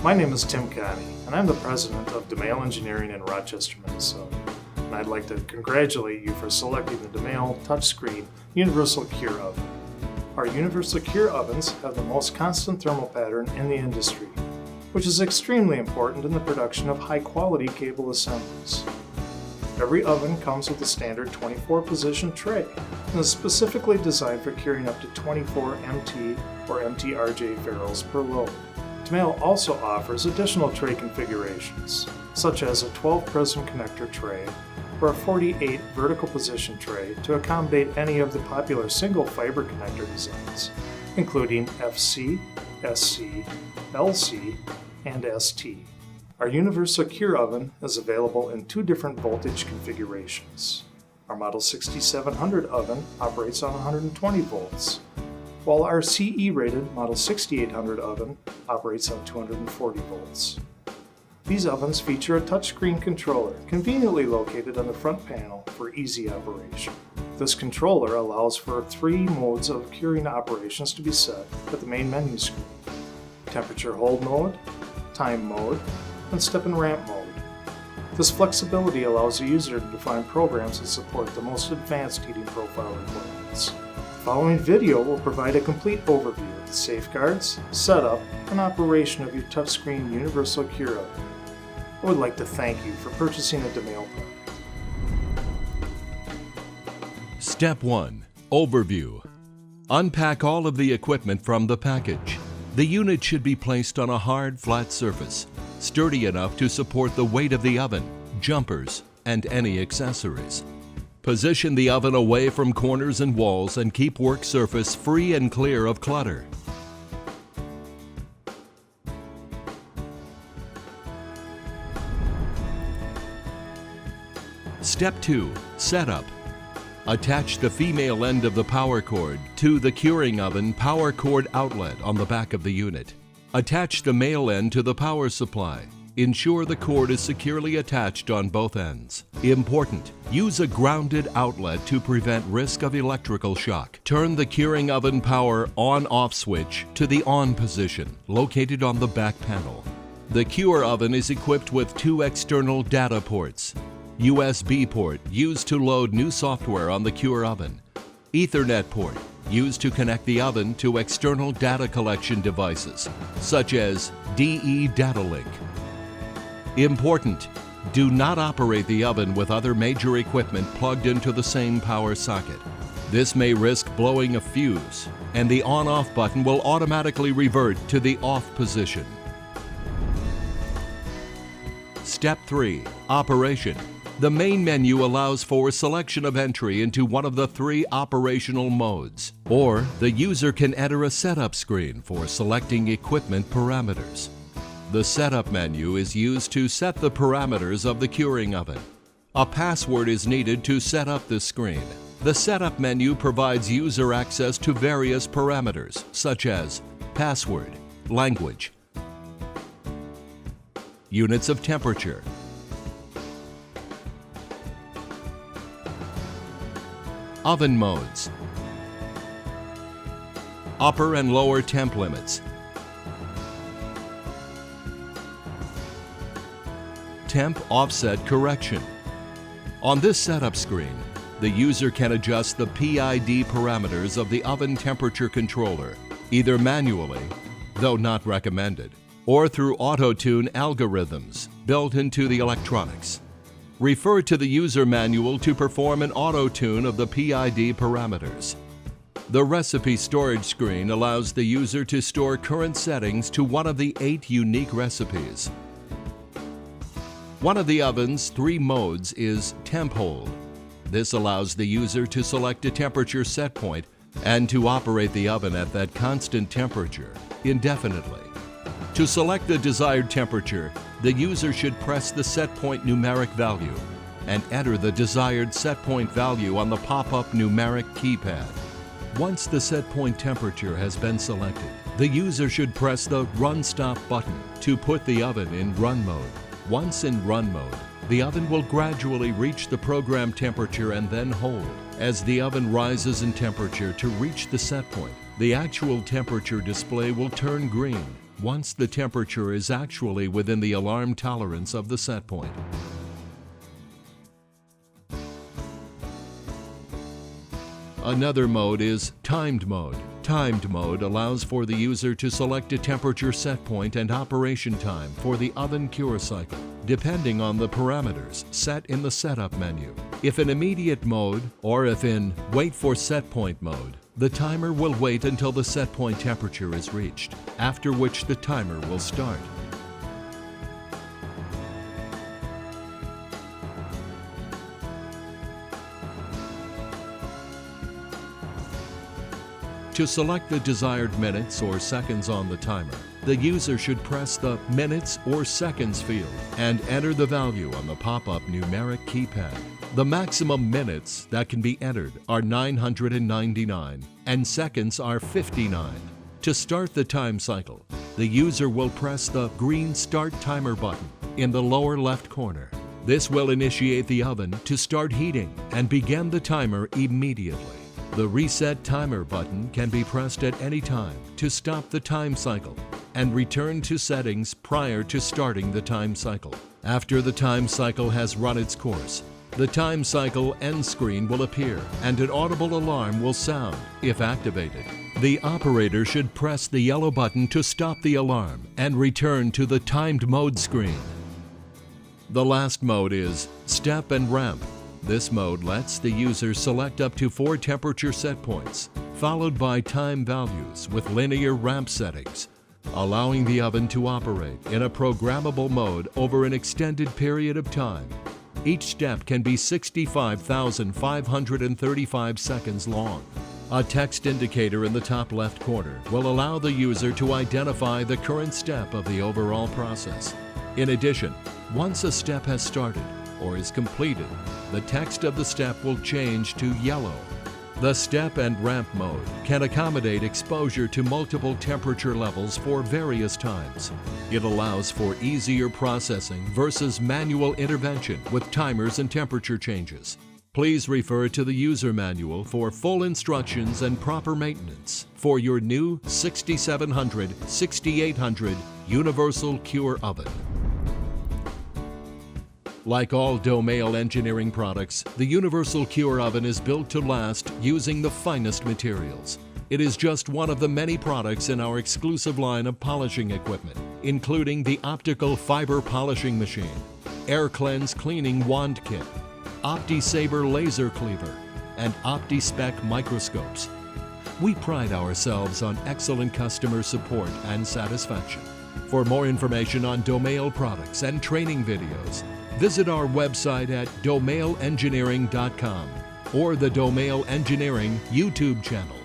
My name is Tim Connie, and I'm the president of Domaille Engineering in Rochester, Minnesota. And I'd like to congratulate you for selecting the Domaille touchscreen Universal Cure Oven. Our Universal Cure ovens have the most constant thermal pattern in the industry, which is extremely important in the production of high-quality cable assemblies. Every oven comes with a standard 24-position tray and is specifically designed for curing up to 24 MT or MTRJ ferrules per load. Domaille also offers additional tray configurations, such as a 12-prism connector tray or a 48 vertical position tray to accommodate any of the popular single fiber connector designs, including FC, SC, LC, and ST. Our Universal Cure Oven is available in two different voltage configurations. Our Model 6700 oven operates on 120 volts, while our CE-rated Model 6800 oven operates on 240 volts. These ovens feature a touchscreen controller conveniently located on the front panel for easy operation. This controller allows for 3 modes of curing operations to be set at the main menu screen: temperature hold mode, time mode, and step and ramp mode. This flexibility allows the user to define programs that support the most advanced heating profile requirements. The following video will provide a complete overview of the safeguards, setup, and operation of your touchscreen Universal Cure Oven. I would like to thank you for purchasing a Domaille product. Step 1. Overview. Unpack all of the equipment from the package. The unit should be placed on a hard, flat surface, sturdy enough to support the weight of the oven, jumpers, and any accessories. Position the oven away from corners and walls and keep work surface free and clear of clutter. Step 2. Setup. Attach the female end of the power cord to the curing oven power cord outlet on the back of the unit. Attach the male end to the power supply. Ensure the cord is securely attached on both ends. Important: use a grounded outlet to prevent risk of electrical shock. Turn the curing oven power on-off switch to the on position, located on the back panel. The cure oven is equipped with 2 external data ports. USB port used to load new software on the cure oven. Ethernet port used to connect the oven to external data collection devices, such as DE Data Link. Important: do not operate the oven with other major equipment plugged into the same power socket. This may risk blowing a fuse, and the on-off button will automatically revert to the off position. Step 3. Operation. The main menu allows for selection of entry into one of the 3 operational modes, or the user can enter a setup screen for selecting equipment parameters. The setup menu is used to set the parameters of the curing oven. A password is needed to set up this screen. The setup menu provides user access to various parameters, such as password, language, units of temperature, oven modes, upper and lower temp limits, temp offset correction. On this setup screen, the user can adjust the PID parameters of the oven temperature controller, either manually, though not recommended, or through auto-tune algorithms built into the electronics. Refer to the user manual to perform an auto-tune of the PID parameters. The recipe storage screen allows the user to store current settings to one of the 8 unique recipes. One of the oven's 3 modes is temp hold. This allows the user to select a temperature set point and to operate the oven at that constant temperature indefinitely. To select the desired temperature, the user should press the set point numeric value and enter the desired set point value on the pop-up numeric keypad. Once the set point temperature has been selected, the user should press the Run Stop button to put the oven in run mode. Once in run mode, the oven will gradually reach the program temperature and then hold. As the oven rises in temperature to reach the set point, the actual temperature display will turn green. once the temperature is actually within the alarm tolerance of the set point. Another mode is timed mode. Timed mode allows for the user to select a temperature set point and operation time for the oven cure cycle, depending on the parameters set in the setup menu. If in immediate mode or if in wait for set point mode, the timer will wait until the set point temperature is reached, after which the timer will start. To select the desired minutes or seconds on the timer, the user should press the minutes or seconds field and enter the value on the pop-up numeric keypad. The maximum minutes that can be entered are 999 and seconds are 59. To start the time cycle, the user will press the green Start Timer button in the lower left corner. This will initiate the oven to start heating and begin the timer immediately. The Reset Timer button can be pressed at any time to stop the time cycle and return to settings prior to starting the time cycle. After the time cycle has run its course, the time cycle end screen will appear and an audible alarm will sound if activated. The operator should press the yellow button to stop the alarm and return to the timed mode screen. The last mode is Step and Ramp. This mode lets the user select up to 4 temperature set points, followed by time values with linear ramp settings, allowing the oven to operate in a programmable mode over an extended period of time. Each step can be 65,535 seconds long. A text indicator in the top left corner will allow the user to identify the current step of the overall process. In addition, once a step has started or is completed, the text of the step will change to yellow. The Step and Ramp mode can accommodate exposure to multiple temperature levels for various times. It allows for easier processing versus manual intervention with timers and temperature changes. Please refer to the user manual for full instructions and proper maintenance for your new 6700/6800 Universal Cure Oven. Like all Domaille engineering products, the Universal Cure Oven is built to last using the finest materials. It is just one of the many products in our exclusive line of polishing equipment, including the optical fiber polishing machine, Air Cleanse cleaning wand kit, OptiSaber laser cleaver, and OptiSpec microscopes. We pride ourselves on excellent customer support and satisfaction. For more information on Domaille products and training videos, visit our website at domailleengineering.com or the Domaille Engineering YouTube channel.